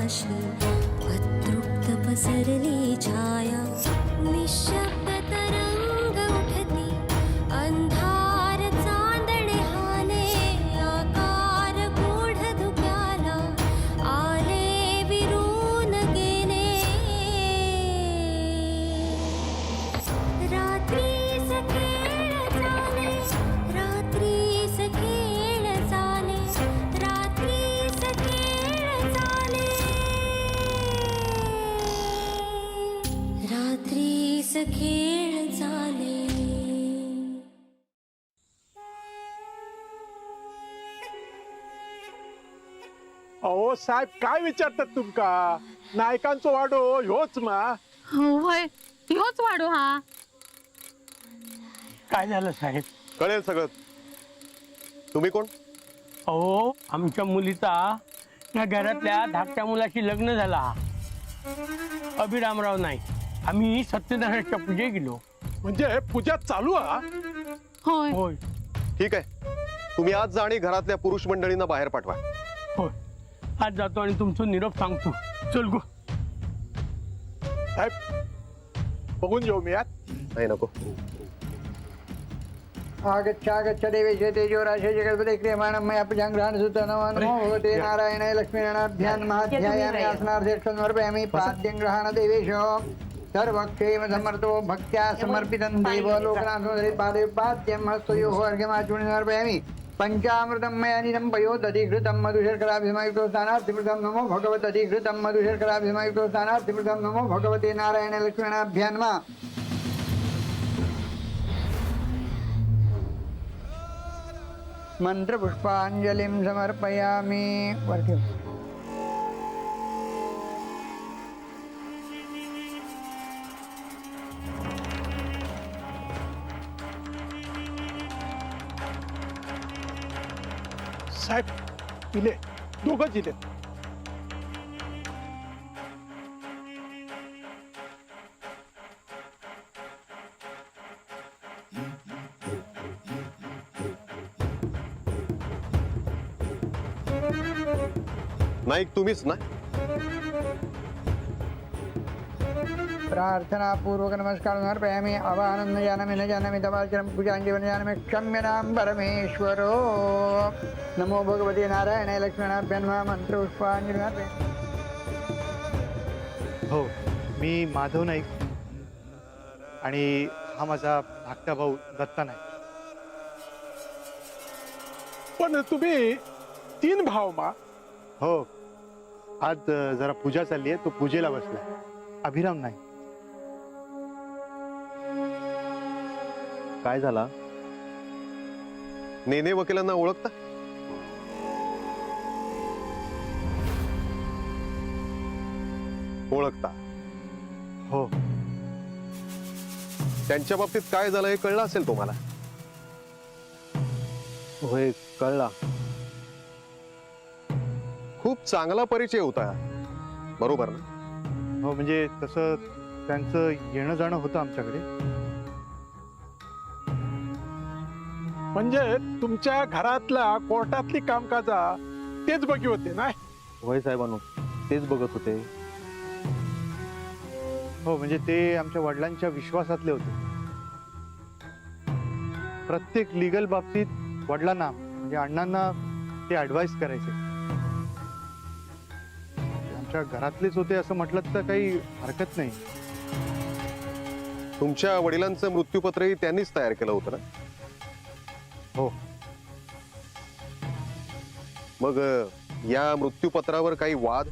पाशी अतृप्त पसरली छाया निशब्द तरंग उठती अंधार चांदणे हाले आकार गूढ धुक्याला आले विरून गेले रात्रीस खेळ चाले रात्रीस खेळ चाले रात्रीस खेळ चाले रात्रीस खेळ चाले. अहो साहेब काय विचारतात तुमका नायकांचो वाडो ह्योच मा. होय ह्योच वाडो हा. काय झालं साहेब? कळेल सगळं. तुम्ही कोण? अहो आमच्या मुलीचा या घरातल्या धाकट्या मुलाशी लग्न झाला. अभिरामराव नाही, आम्ही सत्यनारायणच्या पूजे गेलो. म्हणजे पूजा चालू हा. होय होय ठीक आहे, तुम्ही आज जा आणि घरातल्या पुरुष मंडळींना बाहेर पाठवा. होय आज जातो आणि तुमचं निरोप सांगतो. चल गो. साहेब बघून घेऊ मी यात. नाही नको. आगच्छ देवेश तेजोराशे जगद्पते क्रियमाणं मया पूजां सुत नमो भगवते नारायणाय लक्ष्मीनारायणाभ्यां नमः आसनार्थे समर्पयामि पाद्यं ग्रहण देवेश सर्वक्षेम समर्थो भक्त्या समर्पितं देव लोकनाथोदरे पादे पाद्यं हस्तयोः अर्घ्यमाचूर्णं समर्पयामि पंचामृतं मया निदं पयोदधिकृतं मधुशर्कराभिमयुक्तो स्थानार्थिकृतं नमो भगवते अधिकृतं मधुशर्कराभिमयुक्तो स्थानार्थिकृतं नमो भगवते नारायणाय लक्ष्मीनारायणाभ्यां नमः. मंत्रपुष्पांजलिं समर्पयामि. वरती साहेब दिले दोघं दिले. नाईक तुम्हीच ना? प्रार्थना पूर्वक नमस्कार समर्पयामि. अवानंद जानामि न जानामि तवाचरं पूजांजलि जानामि क्षम्यतां परमेश्वरो. नमो भगवते नारायणाय लक्ष्मीनारायणाभ्यां नमः. मंत्रपुष्पांजलिं समर्पयामि. हो, मी माधव नाईक आणि हा माझा धाकटा भाऊ दत्ता नाईक. पण तुम्ही 3 भाव मा. हो, आज जरा पूजा चालली आहे, तो पूजेला बसलाय. अभिराम नाईक. काय झाला? नेने वकिलांना ओळखता? ओळखता? हो, त्यांच्या बाबतीत काय झालं हे कळलं असेल तुम्हाला? होय कळला. खूप चांगला परिचय होता, बरोबर ना? हो, म्हणजे तसं त्यांचं येणं जाणं होतं आमच्याकडे. म्हणजे तुमच्या घरातल्या कोर्टातली कामकाजा तेच बघी होते ना. होय साहेबांनो, तेच बघत होते. हो, म्हणजे ते आमच्या वडिलांच्या विश्वासातले होते. प्रत्येक लिगल बाबतीत वडिलांना म्हणजे अण्णांना ते ऍडवाइस करायचे. आमच्या घरातलेच होते असं म्हटलं तर काही हरकत नाही. तुमच्या वडिलांचं मृत्यूपत्रही त्यांनीच तयार केलं होतं ना? हो. मग या मृत्यूपत्रावर काही वाद?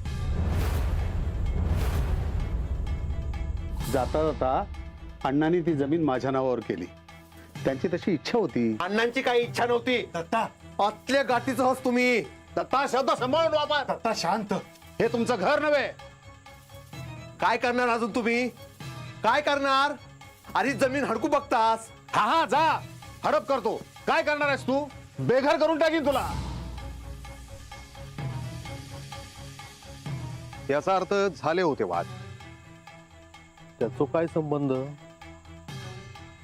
जाता जाता अण्णांनी ती जमीन माझ्या नावावर केली. त्यांची तशी इच्छा होती. अण्णांची काही इच्छा नव्हती. दत्ता, आतल्या गाठीचं हस तुम्ही. दत्ता शब्द सांभाळून वापर. दत्ता शांत. हे तुमचं घर नव्हे. काय करणार अजून तुम्ही? काय करणार? आधी जमीन हडकू बघतास? हा हा जा, हडप करतो. काय करणार आहेस तू? बेघर करून टाकीन तुला. याचा अर्थ झाले होते वाद. त्याचा काय संबंध?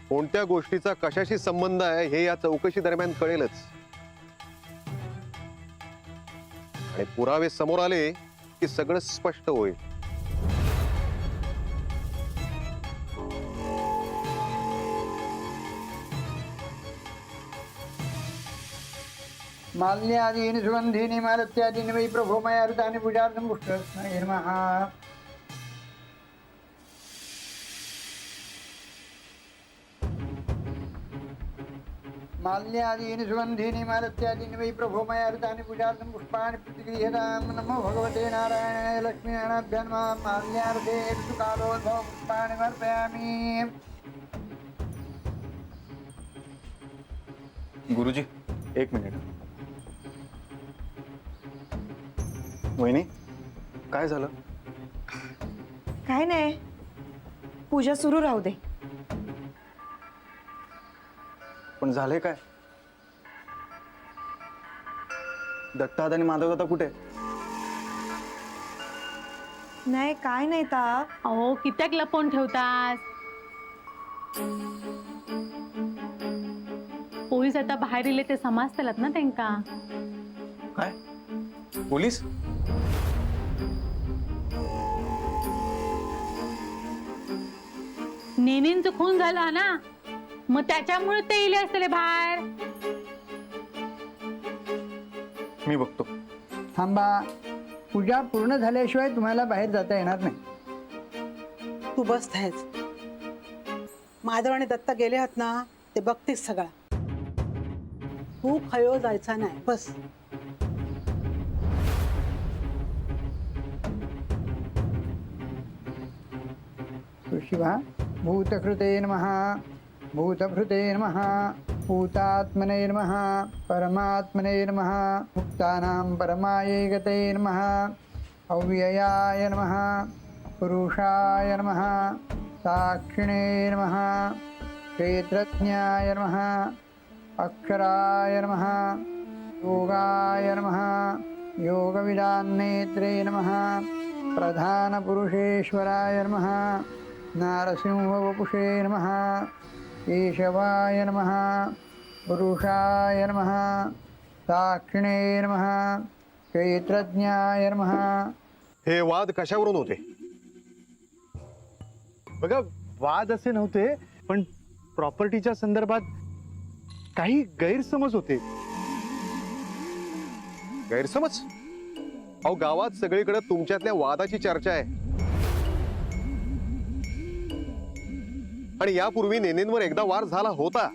कोणत्या गोष्टीचा कशाशी संबंध आहे हे या चौकशी दरम्यान कळेलच. आणि पुरावे समोर आले की सगळं स्पष्ट होईल. माल्यादीनि सुगंधीनि मालत्यादीनि वै प्रभो मया ऋतानि पूजार्थं पुष्करत्नये नमः. माल्यादीनि सुगंधीनि मालत्यादीनि वै प्रभो मया ऋतानि पूजार्थं पुष्पाणि प्रतिगृह्यतां. नमो भगवते नारायणाय लक्ष्मीनारायणाभ्यां नमः. माल्यार्थे ऋतुकालोद्भव पुष्पाणि समर्पयामि. गुरुजी एक मिनिट. वहिनी काय झालं? काय नाही, पूजा सुरू राहू दे. पण झालंय काय? दत्तादा आणि माधवदादा कुठे? नाही काय नाही ताप. अहो कित्याक लपवून ठेवतास? पोलीस आता बाहेर इले ते समजतलत ना त्यांका. काय पोलीस? नेनेंचं खून झाला ना, मग त्याच्यामुळे ते इले असतले बाहेर. मी बघतो. थांबा, पूजा पूर्ण झाल्याशिवाय तुम्हाला बाहेर जाता येणार नाही. तू बस थायच. माधव आणि दत्ता गेले आहात ना, ते बघतेस सगळा. तू खयो जायचा नाही, बस. शिवा भूतकृते नमः. भूतभृते नमः. भूतात्मने नमः. परमात्मने नमः. मुक्तानां परमायै गते नमः. अव्ययाय नमः. पुरुषाय नमः. साक्षिणे नमः. क्षेत्रज्ञाय नमः. अक्षराय नमः. योगाय नमः. योगविदान्नेत्रे नमः. प्रधानपुरुषेश्वराय नमः. नारसिंहवपुषे नमः. केशवाय नमः. पुरुषाय नमः. साक्षिणे नमः. क्षेत्रज्ञाय नमः. हे वाद कशावरून होते? बघा, वाद असे नव्हते, पण प्रॉपर्टीच्या संदर्भात काही गैरसमज होते. गैरसमज? अहो गावात सगळीकडे तुमच्यातल्या वादाची चर्चा आहे. आणि यापूर्वी नेनेंवर एकदा वार झाला होता.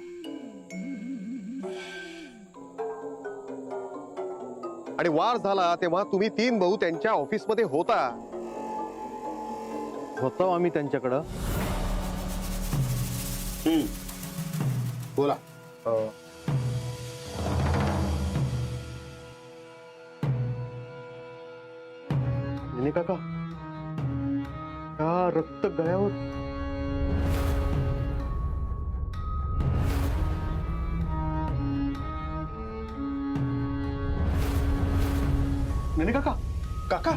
आणि वार झाला तेव्हा तुम्ही 3 भाऊ त्यांच्या ऑफिसमध्ये होता. होतो आम्ही त्यांच्याकडं. बोला. नेने काका, का रक्त गळ्यावर? नेने काका, काका.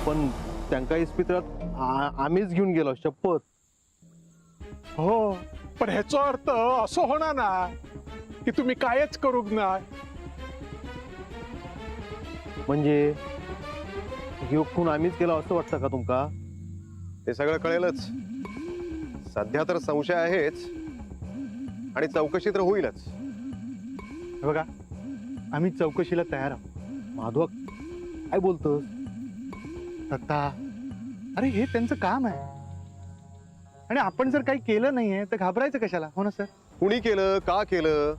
पण त्यांका इस्पितळात आम्हीच घेऊन गेलो, शपथ. हो, पण ह्याचा अर्थ असं होणार ना की तुम्ही कायच करूक ना. म्हणजे ह्यो खून आम्हीच केला असं वाटतं का तुमका? ते सगळं कळेलच. सध्या तर संशय आहेच आणि चौकशी तर होईलच. हे बघा, आम्ही चौकशीला तयार आहोत. माधव काय बोलतोस? दत्ता, अरे हे त्यांचं काम आहे, आणि आपण जर काही केलं नाहीये तर घाबरायचं कशाला? हो ना सर? कुणी केलं, का केलं,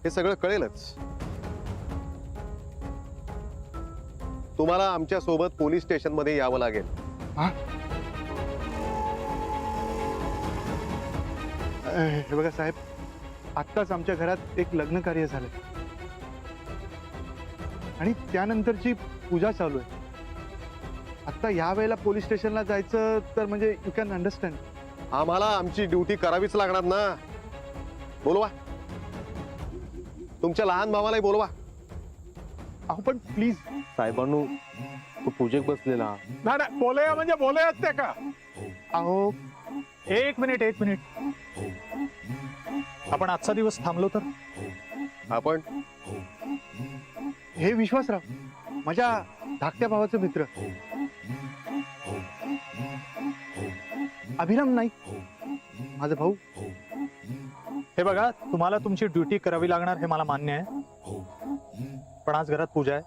हे सगळं कळेलच. तुम्हाला आमच्या सोबत पोलीस स्टेशन मध्ये यावं लागेल. हे बघा साहेब, आत्ताच आमच्या घरात एक लग्न कार्य झालं आणि त्यानंतरची पूजा चालू आहे. आता या वेळेला पोलीस स्टेशनला जायचं तर म्हणजे यू कॅन अंडरस्टँड. आम्हाला आमची ड्युटी करावीच लागणार ना. बोलवा, तुमच्या लहान भावालाही बोलवा. अहो पण प्लीज. साहेबांनो, तो पूजेक बसलेला. नाही, बोलूया म्हणजे बोलूया ते का? अहो एक मिनिट. आपण आजचा दिवस थांबलो तर? आपण हे विश्वासराव माझ्या धाकट्या भावाचे मित्र अभिराम नाईक माझा भाऊ. हे बघा, तुम्हाला तुमची ड्युटी करावी लागणार हे मला मान्य आहे, पण आज घरात पूजा आहे.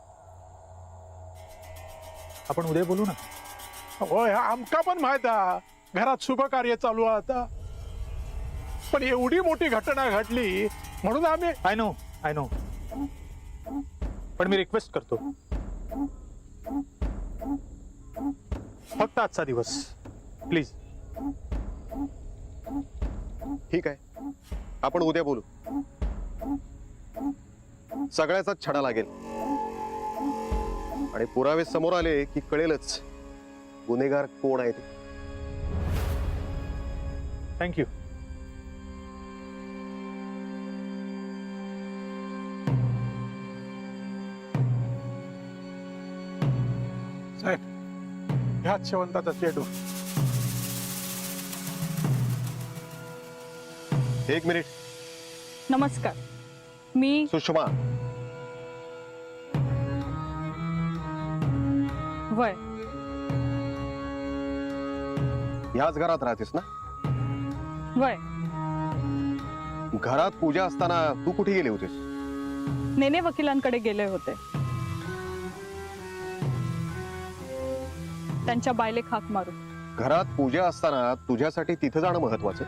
आपण उद्या बोलू ना. होय, आमका पण माहित आहे घरात शुभ कार्य चालू आहे आता, पण एवढी मोठी घटना घडली म्हणून आम्ही आय नो पण मी रिक्वेस्ट करतो, फक्त आजचा दिवस प्लीज. ठीक आहे, आपण उद्या बोलू. सगळ्याचाच छडा लागेल आणि पुरावे समोर आले की कळेलच गुन्हेगार कोण आहे ते. थँक्यू. साहेब ह्याच शेवंताचा चेडू. एक मिनिट. नमस्कार, मी सुषमा, वय ह्याच घरात राहतेस ना? वय घरात पूजा असताना तू कुठे गेले होतेस? नेने वकिलांकडे गेले होते. त्यांच्या बायलेक हाक मारू. घरात पूजा असताना तुझ्यासाठी तिथं जाणं महत्वाचं?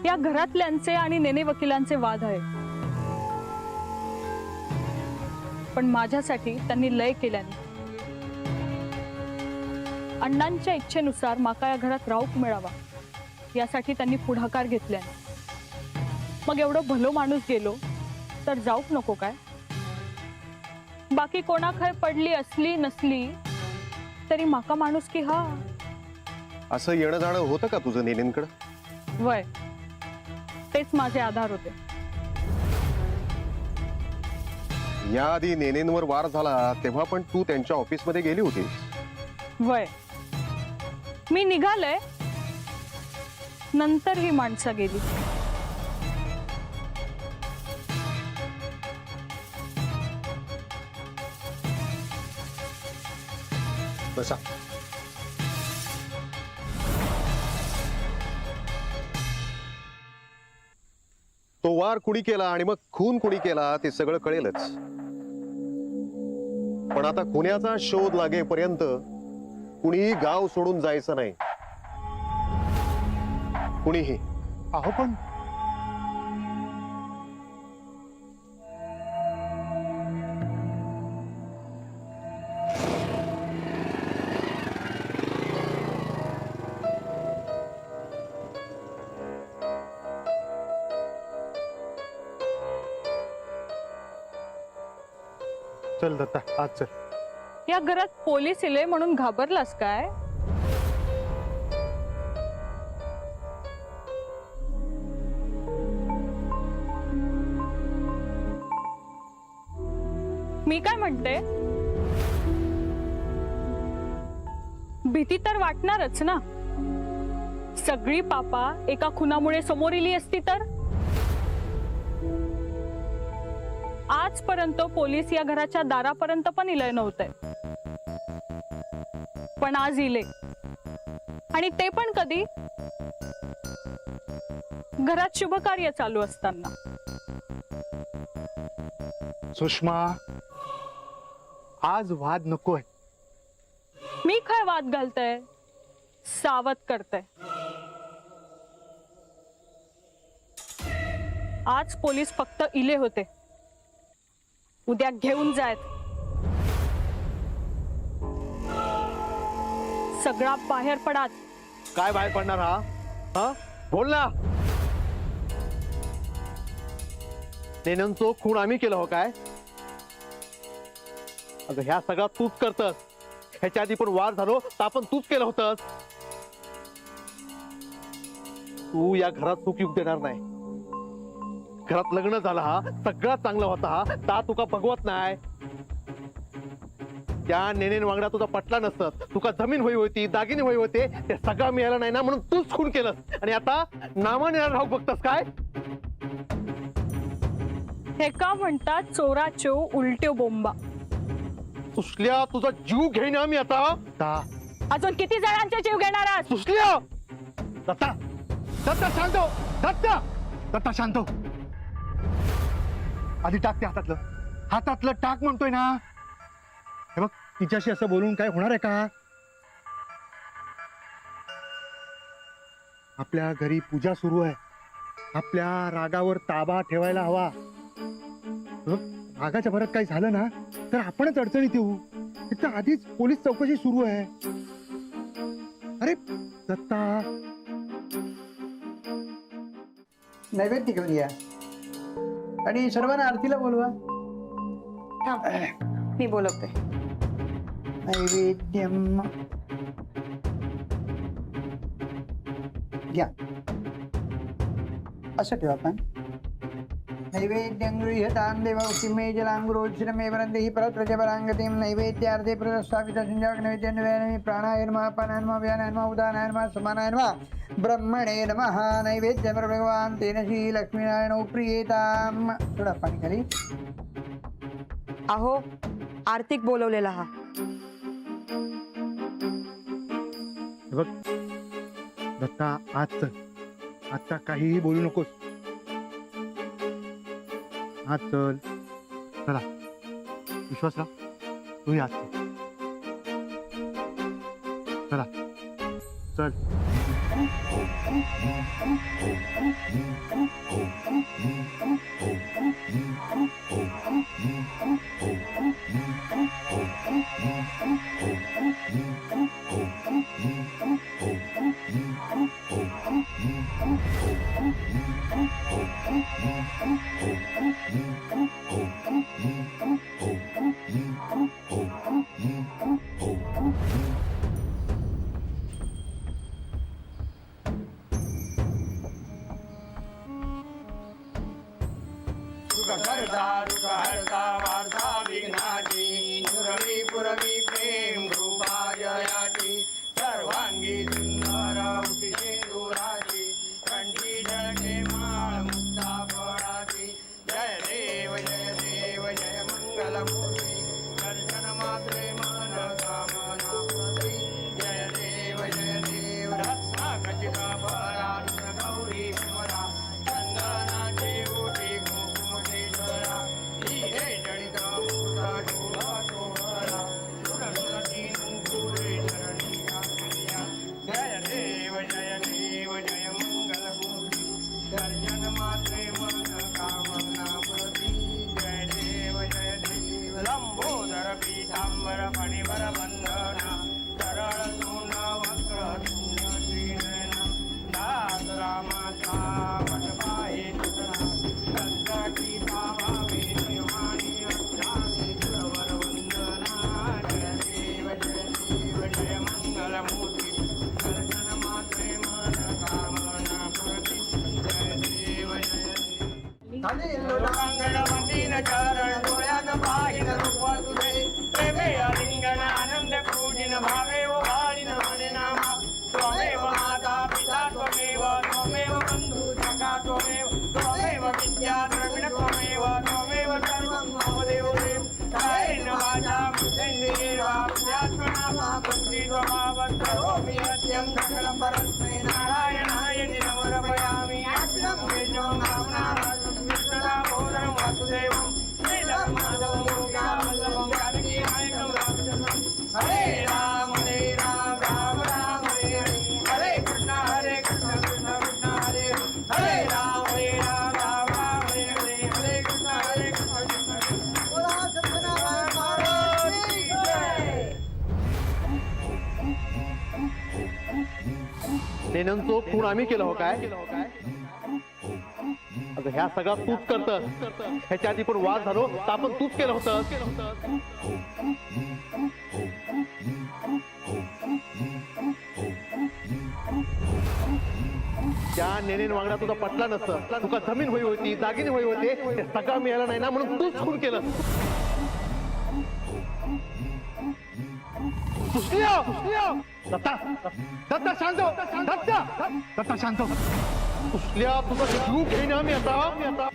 या घरातल्यांचे आणि नेने वकिलांचे वाद आहे, पण माझ्यासाठी त्यांनी लय केल्याने अण्णांच्या इच्छेनुसार माका या घरात राहूक मिळावा यासाठी त्यांनी पुढाकार घेतल्याने मग एवढं भलो माणूस गेलो तर जाऊक नको काय? बाकी कोणाखाय पडली असली नसली तरी माका माणूस की हा. असं येणं जाणं होतं का तुझं नेनेंकडं? वय तेच माझे आधार होते. याआधी नेनेंवर वार झाला तेव्हा पण तू त्यांच्या ऑफिसमध्ये गेली होतीस. वय मी निघाले नंतर ही माणसं गेली. बसा. तो वार कुणी केला आणि मग खून कुणी केला ते सगळं कळेलच, पण आता खुन्याचा शोध लागेपर्यंत कुणीही गाव सोडून जायचं नाही. कुणीही. अहो पण चल दत्ता, आज चल. या घरात पोलीस इले म्हणून घाबरलास काय? मी काय म्हणते, भीती तर वाटणारच ना. सगळी पापा एका खुनामुळे समोर इली असती तर? आजपर्यंत पोलीस या घराच्या दारापर्यंत पण इलय नव्हते, पण आज इले. आणि ते पण कधी? घरात शुभ कार्य चालू असताना. सुषमा, आज वाद नकोय. मी काय वाद घालते, सावध करते. आज पोलीस फक्त इले होते, उद्या घेऊन जायत. सगळा बाहेर पडात. काय बाहेर पडणार हा? हा बोल ना. नेनेंचो खून आम्ही केलं हो काय? अगं ह्या सगळा तूच करतस. ह्याच्या आधी पण वार झालो तर आपण तूच केलं होतस. तू या घरात चूक येऊ देणार नाही. घरात लग्न झालं हा सगळा चांगला होता हा, ता तुका भगवत नाही. त्या नेनेन वांगडा तुझा पटला नसत, तुका जमीन होई होती, दागिने होई होते, ते सगळं मिळालं नाही ना म्हणून तूच खून केलंस. आणि आता नामाने राहू बघतस काय? हे का म्हणतात चोराचो उलट्यो बोंबा. सुसल्या तुझा जीव घेईन आम्ही आता. अजून किती जणांचे जीव घेणार आहात? सुसल्या दत्ता दत्ता शांत हो. दत्ता दत्ता शांत हो. आधी टाक ते हातातलं टाक म्हणतोय ना. हे बघ, तिच्याशी असं बोलून काय होणार आहे का? आपल्या घरी पूजा सुरू आहे. आपल्या रागावर ताबा ठेवायला हवा. बघ, रागाच्या भरात काही झालं ना तर आपणच अडचणीत येऊ. तिथं आधीच पोलीस चौकशी सुरू आहे. अरे दत्ता, नैवेद्य घेऊन या आणि सर्वांना आरतीला बोलवा. थांब, मी बोलवते. नैवेद्यम घ्या. असं ठेवा आपण. नैवेद्यं गृह्यतां देवौक्तिमे जलाङ्गुरोच्छिरमे वरन्देहि परत्रजपराङ्गतिं नैवेद्यार्थे प्रदस्तापितसिञ्जाग्नैवेद्यन्वेनमि प्राणाय नमः अपानाय नमः व्यानाय नमः उदानाय नमः समानाय नमः ब्रह्मणे नमः. नैवेद्यं भगवान् तेन श्री लक्ष्मीनारायण प्रियेताम्. थोडा पाणी खाली. अहो, आर्थिक बोलवलेला हा. हे बघ दत्ता, आज चल. आता काहीही बोलू नकोस. आज चल. चला, विश्वासराव तूही आज चल. चला चल. सर्वांगी सुंदर उठिषेंदुराची कंठी झळके माळ मुक्ता फळाची. जय देव जय मंगलमूर्ती दर्शन मात्रे मन कामना प्रती. जय देव रत्नाखचिता फळानुर गौरी विमला चंदनाची उठी कुंकुमेश्वरा. हिरे जडित मुक्त शोभा तोहरा सुरसुरती नुपुरे चरणी आज्ञा. जय देव जय मंगलमूर्ती दर्शन मात्रे मन कामना प्रती. जय देव लंबोदर पीतांबर फणिवर बंधना सरळ सोन वक्र तुंग श्रीनयना. दास रामाचा वटपाहे तुकडा संकटी पावावे निर्वाणी रक्षावे सुरवर वंदना. जय देव जय मंगलमूर्ती दर्शन मात्रे मन कामना प्रती. जय देव लोकांगण चरण डोळ्यात पाहिन रूप तुझे. प्रेमे अलिंगन आनंद पूजिन भावे ओ वाळीन म्हणे नामा. त्वमेव माता पिता त्वमेव बंधु सखा त्वमेव विद्या द्रविण त्वमेव सर्वं मम देवदेव. कायेन वाचा बुद्धेन्द्रियेर्वा बुद्ध्यात्मना बुद्धि स्वभावस्तरोमि नित्यं सकलं परस्मै. नारायणाय समर्पयामि अखिलं केशवं रामनारायणं कृष्णदा बोधनं वासुदेवं श्रीधरं माधवं गोपिकावल्लभं जानकी नायकं रामचन्द्रं. हरे राम राम राम हरे हरे. हरे कृष्ण कृष्ण कृष्ण हरे हरे. हरे राम राम राम हरे हरे. हरे कृष्ण कृष्ण कृष्ण. बोला सत्यनारायण महाराज की जय. नेनंचो खून आम्ही केलं हो काय? अगं ह्या सगळा तूच करतस. ह्याच्या आधी पण वाद झालो तर आपण तूच केलं होतं. त्या नेनेन वांगडा तुझा पटला नसतं. तुका जमीन होई होती, दागिने होई होते, ते सगळं मिळालं नाही ना म्हणून तूच खून केलं. दत्ता दत्ता शांत हो. दत्ता शांत हो. कुठल्या तुझा जीव घेईन मी आता